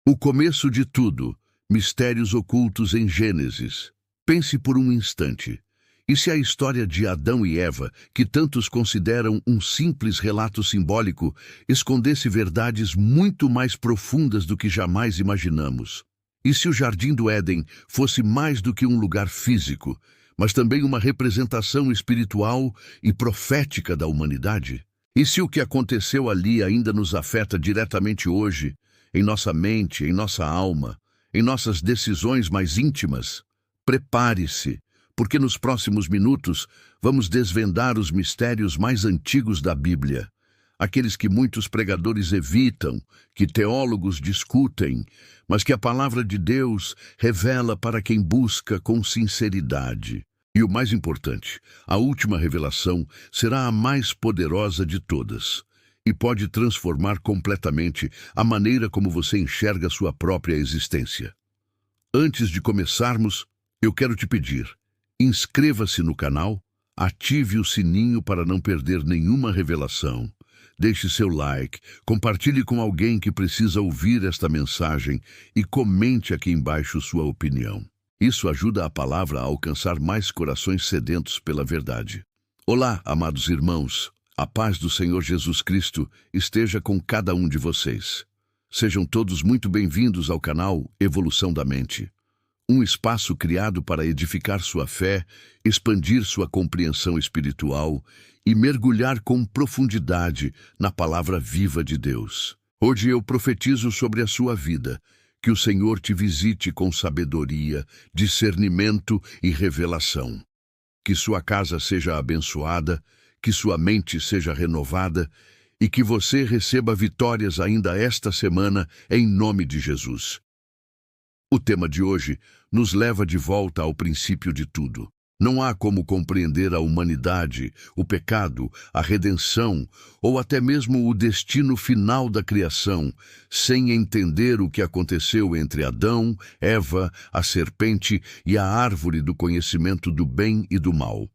O começo de tudo, mistérios ocultos em Gênesis. Pense por um instante. E se a história de Adão e Eva, que tantos consideram um simples relato simbólico, escondesse verdades muito mais profundas do que jamais imaginamos? E se o Jardim do Éden fosse mais do que um lugar físico, mas também uma representação espiritual e profética da humanidade? E se o que aconteceu ali ainda nos afeta diretamente hoje, em nossa mente, em nossa alma, em nossas decisões mais íntimas? Prepare-se, porque nos próximos minutos vamos desvendar os mistérios mais antigos da Bíblia, aqueles que muitos pregadores evitam, que teólogos discutem, mas que a palavra de Deus revela para quem busca com sinceridade. E o mais importante, a última revelação será a mais poderosa de todas e pode transformar completamente a maneira como você enxerga sua própria existência. Antes de começarmos, eu quero te pedir: inscreva-se no canal, ative o sininho para não perder nenhuma revelação, deixe seu like, compartilhe com alguém que precisa ouvir esta mensagem e comente aqui embaixo sua opinião. Isso ajuda a palavra a alcançar mais corações sedentos pela verdade. Olá, amados irmãos, a paz do Senhor Jesus Cristo esteja com cada um de vocês. Sejam todos muito bem-vindos ao canal Evolução da Mente. Um espaço criado para edificar sua fé, expandir sua compreensão espiritual e mergulhar com profundidade na palavra viva de Deus. Hoje eu profetizo sobre a sua vida, que o Senhor te visite com sabedoria, discernimento e revelação. Que sua casa seja abençoada, que sua mente seja renovada e que você receba vitórias ainda esta semana, em nome de Jesus. O tema de hoje nos leva de volta ao princípio de tudo. Não há como compreender a humanidade, o pecado, a redenção ou até mesmo o destino final da criação sem entender o que aconteceu entre Adão, Eva, a serpente e a árvore do conhecimento do bem e do mal.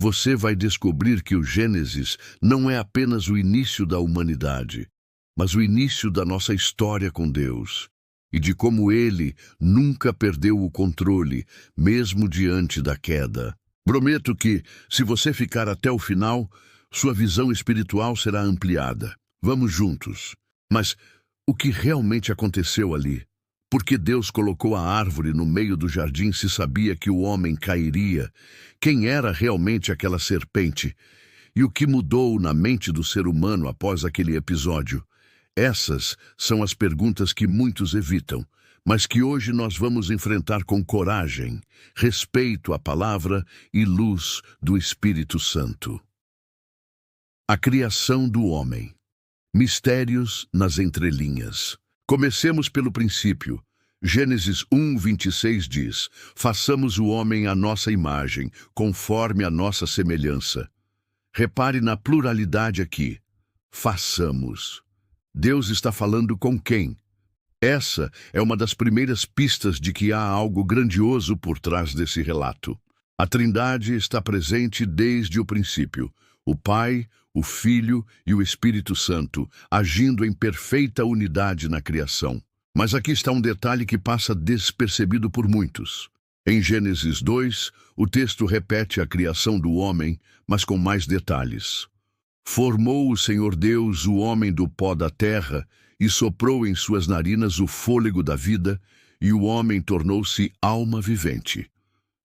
Você vai descobrir que o Gênesis não é apenas o início da humanidade, mas o início da nossa história com Deus, e de como Ele nunca perdeu o controle, mesmo diante da queda. Prometo que, se você ficar até o final, sua visão espiritual será ampliada. Vamos juntos. Mas o que realmente aconteceu ali? Por que Deus colocou a árvore no meio do jardim se sabia que o homem cairia? Quem era realmente aquela serpente? E o que mudou na mente do ser humano após aquele episódio? Essas são as perguntas que muitos evitam, mas que hoje nós vamos enfrentar com coragem, respeito à palavra e luz do Espírito Santo. A criação do homem. Mistérios nas entrelinhas. Comecemos pelo princípio. Gênesis 1:26 diz: façamos o homem à nossa imagem, conforme a nossa semelhança. Repare na pluralidade aqui. Façamos. Deus está falando com quem? Essa é uma das primeiras pistas de que há algo grandioso por trás desse relato. A Trindade está presente desde o princípio. O Pai, o Filho e o Espírito Santo, agindo em perfeita unidade na criação. Mas aqui está um detalhe que passa despercebido por muitos. Em Gênesis 2, o texto repete a criação do homem, mas com mais detalhes. Formou o Senhor Deus o homem do pó da terra e soprou em suas narinas o fôlego da vida, e o homem tornou-se alma vivente.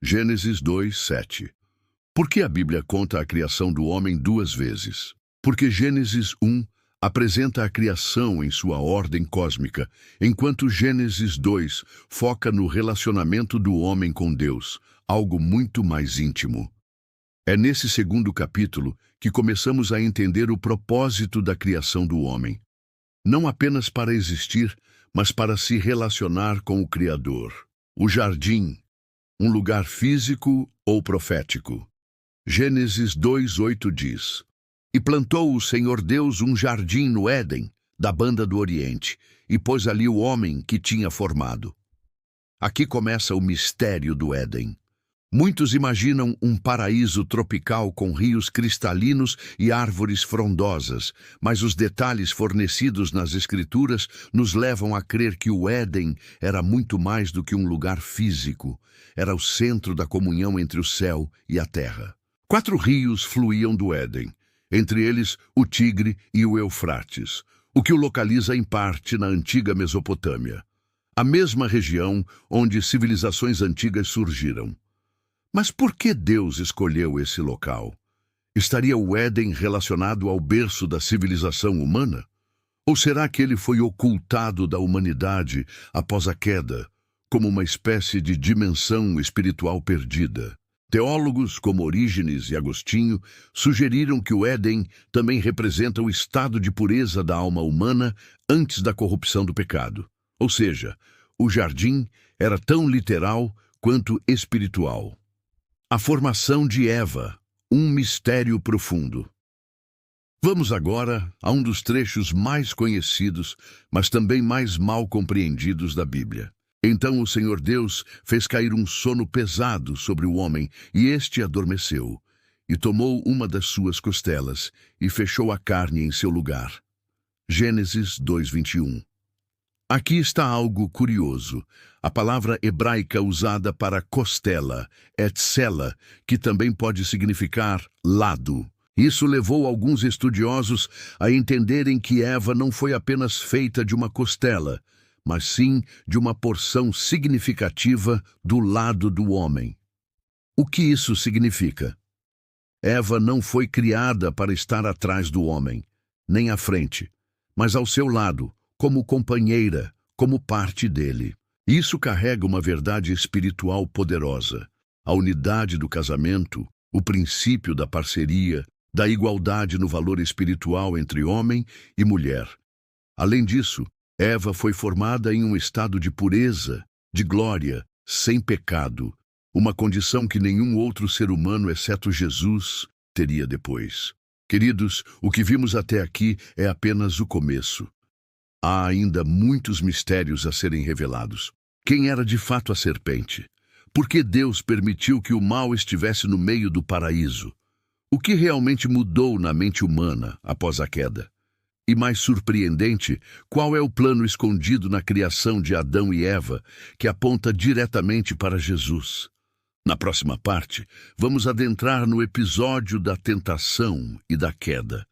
Gênesis 2:7. Por que a Bíblia conta a criação do homem duas vezes? Porque Gênesis 1 apresenta a criação em sua ordem cósmica, enquanto Gênesis 2 foca no relacionamento do homem com Deus, algo muito mais íntimo. É nesse segundo capítulo que começamos a entender o propósito da criação do homem. Não apenas para existir, mas para se relacionar com o Criador. O jardim, um lugar físico ou profético. Gênesis 2:8 diz: e plantou o Senhor Deus um jardim no Éden, da banda do Oriente, e pôs ali o homem que tinha formado. Aqui começa o mistério do Éden. Muitos imaginam um paraíso tropical com rios cristalinos e árvores frondosas, mas os detalhes fornecidos nas Escrituras nos levam a crer que o Éden era muito mais do que um lugar físico. Era o centro da comunhão entre o céu e a terra. 4 rios fluíam do Éden, entre eles o Tigre e o Eufrates, o que o localiza em parte na antiga Mesopotâmia, a mesma região onde civilizações antigas surgiram. Mas por que Deus escolheu esse local? Estaria o Éden relacionado ao berço da civilização humana? Ou será que ele foi ocultado da humanidade após a queda, como uma espécie de dimensão espiritual perdida? Teólogos como Orígenes e Agostinho sugeriram que o Éden também representa o estado de pureza da alma humana antes da corrupção do pecado. Ou seja, o jardim era tão literal quanto espiritual. A formação de Eva, um mistério profundo. Vamos agora a um dos trechos mais conhecidos, mas também mais mal compreendidos da Bíblia. Então o Senhor Deus fez cair um sono pesado sobre o homem, e este adormeceu, e tomou uma das suas costelas, e fechou a carne em seu lugar. Gênesis 2:21. Aqui está algo curioso. A palavra hebraica usada para costela é tsela, que também pode significar lado. Isso levou alguns estudiosos a entenderem que Eva não foi apenas feita de uma costela, mas sim de uma porção significativa do lado do homem. O que isso significa? Eva não foi criada para estar atrás do homem, nem à frente, mas ao seu lado, como companheira, como parte dele. Isso carrega uma verdade espiritual poderosa, a unidade do casamento, o princípio da parceria, da igualdade no valor espiritual entre homem e mulher. Além disso, Eva foi formada em um estado de pureza, de glória, sem pecado, uma condição que nenhum outro ser humano, exceto Jesus, teria depois. Queridos, o que vimos até aqui é apenas o começo. Há ainda muitos mistérios a serem revelados. Quem era de fato a serpente? Por que Deus permitiu que o mal estivesse no meio do paraíso? O que realmente mudou na mente humana após a queda? E mais surpreendente, qual é o plano escondido na criação de Adão e Eva, que aponta diretamente para Jesus? Na próxima parte, vamos adentrar no episódio da tentação e da queda.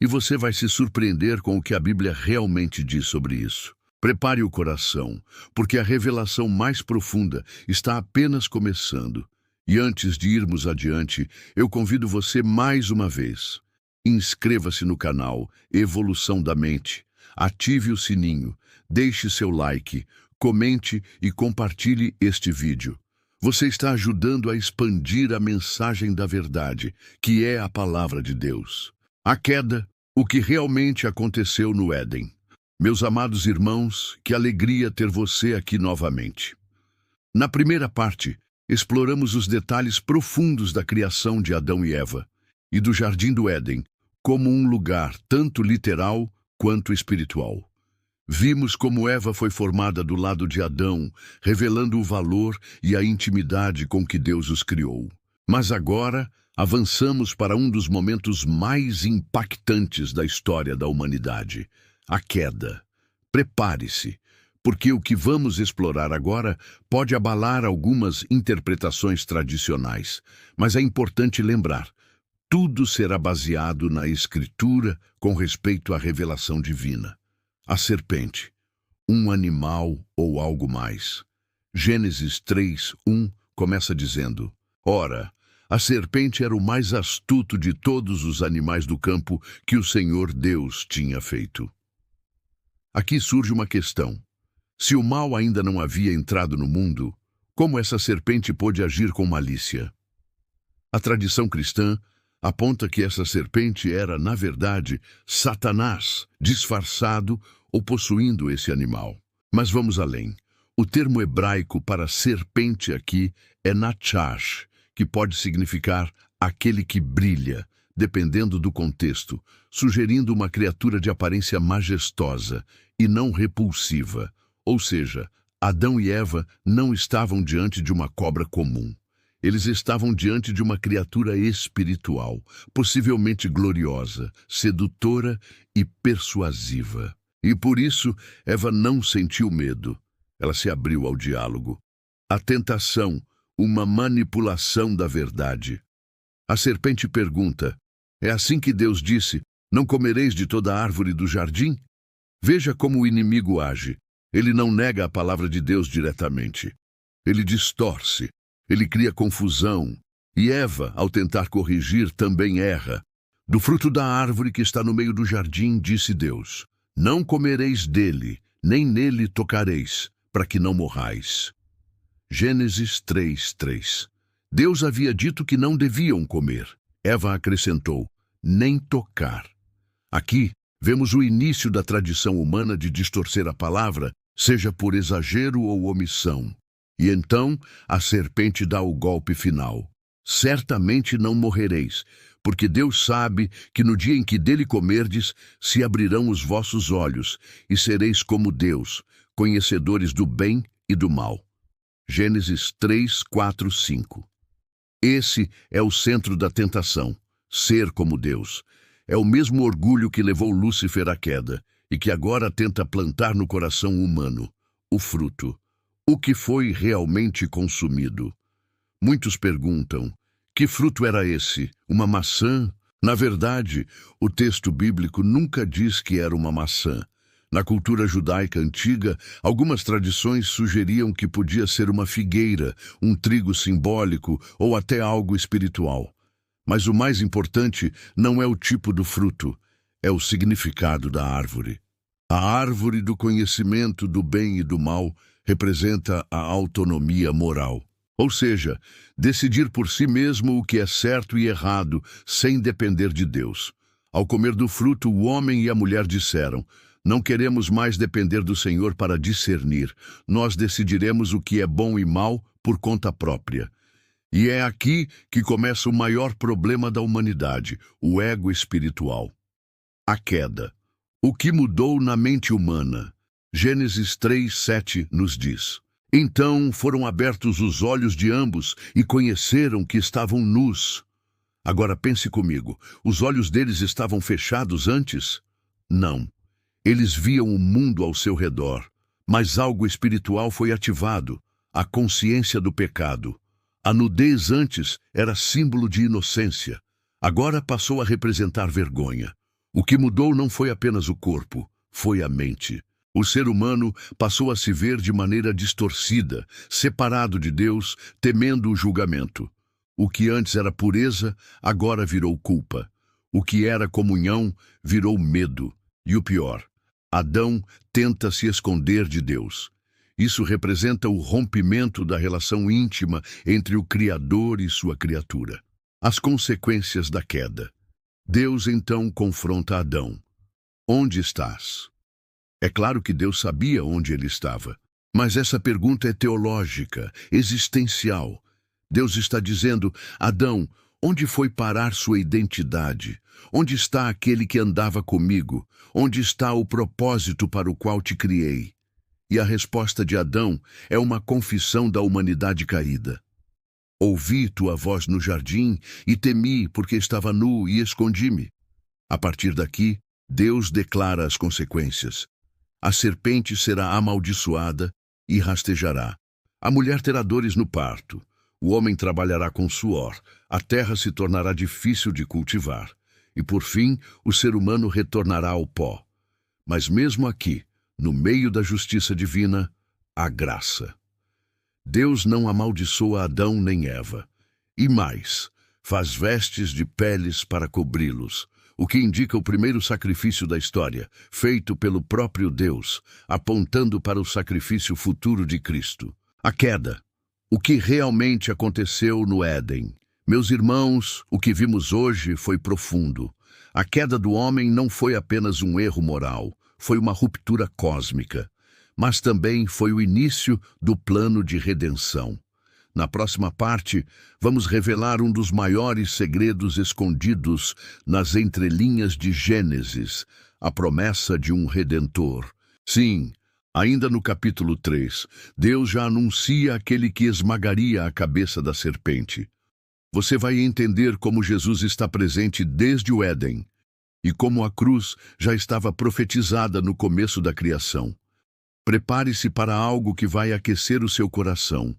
E você vai se surpreender com o que a Bíblia realmente diz sobre isso. Prepare o coração, porque a revelação mais profunda está apenas começando. E antes de irmos adiante, eu convido você mais uma vez. Inscreva-se no canal Evolução da Mente, ative o sininho, deixe seu like, comente e compartilhe este vídeo. Você está ajudando a expandir a mensagem da verdade, que é a palavra de Deus. A queda, o que realmente aconteceu no Éden. Meus amados irmãos, que alegria ter você aqui novamente. Na primeira parte, exploramos os detalhes profundos da criação de Adão e Eva e do Jardim do Éden, como um lugar tanto literal quanto espiritual. Vimos como Eva foi formada do lado de Adão, revelando o valor e a intimidade com que Deus os criou. Mas agora, avançamos para um dos momentos mais impactantes da história da humanidade, a queda. Prepare-se, porque o que vamos explorar agora pode abalar algumas interpretações tradicionais, mas é importante lembrar, tudo será baseado na Escritura com respeito à revelação divina. A serpente, um animal ou algo mais. Gênesis 3:1 começa dizendo: Ora, a serpente era o mais astuto de todos os animais do campo que o Senhor Deus tinha feito. Aqui surge uma questão. Se o mal ainda não havia entrado no mundo, como essa serpente pôde agir com malícia? A tradição cristã aponta que essa serpente era, na verdade, Satanás, disfarçado ou possuindo esse animal. Mas vamos além. O termo hebraico para serpente aqui é nachash, que pode significar aquele que brilha, dependendo do contexto, sugerindo uma criatura de aparência majestosa e não repulsiva. Ou seja, Adão e Eva não estavam diante de uma cobra comum. Eles estavam diante de uma criatura espiritual, possivelmente gloriosa, sedutora e persuasiva. E por isso, Eva não sentiu medo. Ela se abriu ao diálogo. A tentação, uma manipulação da verdade. A serpente pergunta: é assim que Deus disse, não comereis de toda a árvore do jardim? Veja como o inimigo age. Ele não nega a palavra de Deus diretamente. Ele distorce. Ele cria confusão. E Eva, ao tentar corrigir, também erra. Do fruto da árvore que está no meio do jardim, disse Deus: não comereis dele, nem nele tocareis, para que não morrais. Gênesis 3:3. Deus havia dito que não deviam comer. Eva acrescentou: nem tocar. Aqui, vemos o início da tradição humana de distorcer a palavra, seja por exagero ou omissão. E então, a serpente dá o golpe final. Certamente não morrereis, porque Deus sabe que no dia em que dele comerdes, se abrirão os vossos olhos, e sereis como Deus, conhecedores do bem e do mal. Gênesis 3, 4, 5. Esse é o centro da tentação, ser como Deus. É o mesmo orgulho que levou Lúcifer à queda, e que agora tenta plantar no coração humano, o fruto. O que foi realmente consumido? Muitos perguntam: que fruto era esse? Uma maçã? Na verdade, o texto bíblico nunca diz que era uma maçã. Na cultura judaica antiga, algumas tradições sugeriam que podia ser uma figueira, um trigo simbólico ou até algo espiritual. Mas o mais importante não é o tipo do fruto, é o significado da árvore. A árvore do conhecimento do bem e do mal representa a autonomia moral. Ou seja, decidir por si mesmo o que é certo e errado, sem depender de Deus. Ao comer do fruto, o homem e a mulher disseram: não queremos mais depender do Senhor para discernir. Nós decidiremos o que é bom e mal por conta própria. E é aqui que começa o maior problema da humanidade, o ego espiritual. A queda. O que mudou na mente humana? Gênesis 3:7 nos diz: então foram abertos os olhos de ambos e conheceram que estavam nus. Agora pense comigo, os olhos deles estavam fechados antes? Não. Eles viam o mundo ao seu redor, mas algo espiritual foi ativado, a consciência do pecado. A nudez antes era símbolo de inocência, agora passou a representar vergonha. O que mudou não foi apenas o corpo, foi a mente. O ser humano passou a se ver de maneira distorcida, separado de Deus, temendo o julgamento. O que antes era pureza, agora virou culpa. O que era comunhão, virou medo. E o pior, Adão tenta se esconder de Deus. Isso representa o rompimento da relação íntima entre o Criador e sua criatura. As consequências da queda. Deus então confronta Adão. Onde estás? É claro que Deus sabia onde ele estava, mas essa pergunta é teológica, existencial. Deus está dizendo: Adão, onde foi parar sua identidade? Onde está aquele que andava comigo? Onde está o propósito para o qual te criei? E a resposta de Adão é uma confissão da humanidade caída. Ouvi tua voz no jardim e temi porque estava nu e escondi-me. A partir daqui, Deus declara as consequências. A serpente será amaldiçoada e rastejará. A mulher terá dores no parto. O homem trabalhará com suor. A terra se tornará difícil de cultivar. E, por fim, o ser humano retornará ao pó. Mas mesmo aqui, no meio da justiça divina, há graça. Deus não amaldiçoa Adão nem Eva. E mais, faz vestes de peles para cobri-los, o que indica o primeiro sacrifício da história, feito pelo próprio Deus, apontando para o sacrifício futuro de Cristo. A queda. O que realmente aconteceu no Éden? Meus irmãos, o que vimos hoje foi profundo. A queda do homem não foi apenas um erro moral, foi uma ruptura cósmica, mas também foi o início do plano de redenção. Na próxima parte, vamos revelar um dos maiores segredos escondidos nas entrelinhas de Gênesis, a promessa de um Redentor. Sim, Ainda no capítulo 3, Deus já anuncia aquele que esmagaria a cabeça da serpente. Você vai entender como Jesus está presente desde o Éden e como a cruz já estava profetizada no começo da criação. Prepare-se para algo que vai aquecer o seu coração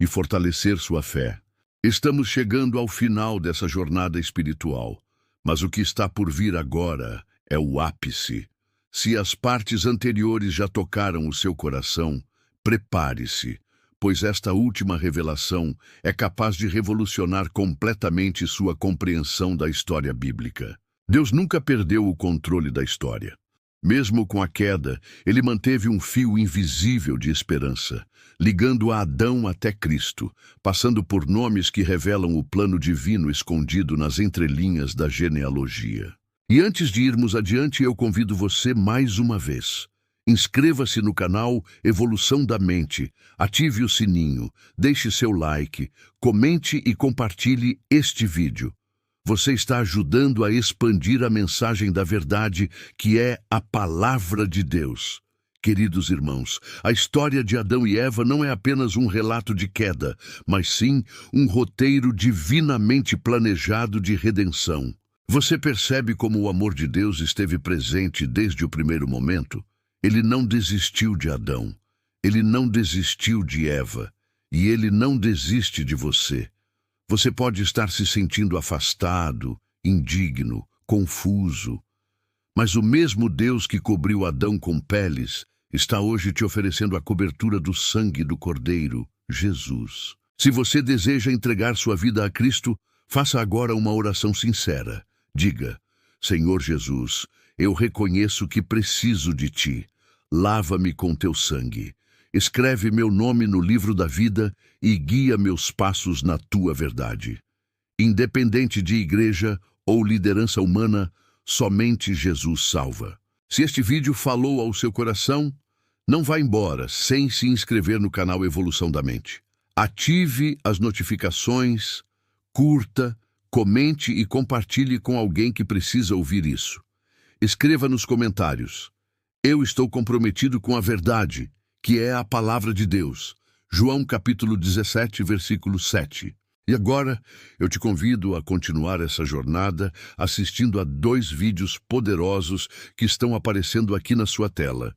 e fortalecer sua fé. Estamos chegando ao final dessa jornada espiritual, mas o que está por vir agora é o ápice. Se as partes anteriores já tocaram o seu coração, prepare-se, pois esta última revelação é capaz de revolucionar completamente sua compreensão da história bíblica. Deus nunca perdeu o controle da história. Mesmo com a queda, ele manteve um fio invisível de esperança, ligando a Adão até Cristo, passando por nomes que revelam o plano divino escondido nas entrelinhas da genealogia. E antes de irmos adiante, eu convido você mais uma vez. Inscreva-se no canal Evolução da Mente, ative o sininho, deixe seu like, comente e compartilhe este vídeo. Você está ajudando a expandir a mensagem da verdade, que é a Palavra de Deus. Queridos irmãos, a história de Adão e Eva não é apenas um relato de queda, mas sim um roteiro divinamente planejado de redenção. Você percebe como o amor de Deus esteve presente desde o primeiro momento? Ele não desistiu de Adão, ele não desistiu de Eva, e ele não desiste de você. Você pode estar se sentindo afastado, indigno, confuso, mas o mesmo Deus que cobriu Adão com peles está hoje te oferecendo a cobertura do sangue do Cordeiro, Jesus. Se você deseja entregar sua vida a Cristo, faça agora uma oração sincera. Diga: Senhor Jesus, eu reconheço que preciso de Ti. Lava-me com Teu sangue. Escreve meu nome no livro da vida e guia meus passos na Tua verdade. Independente de igreja ou liderança humana, somente Jesus salva. Se este vídeo falou ao seu coração, não vá embora sem se inscrever no canal Evolução da Mente. Ative as notificações, curta, comente e compartilhe com alguém que precisa ouvir isso. Escreva nos comentários: eu estou comprometido com a verdade, que é a palavra de Deus. João capítulo 17, versículo 7. E agora, eu te convido a continuar essa jornada assistindo a 2 vídeos poderosos que estão aparecendo aqui na sua tela.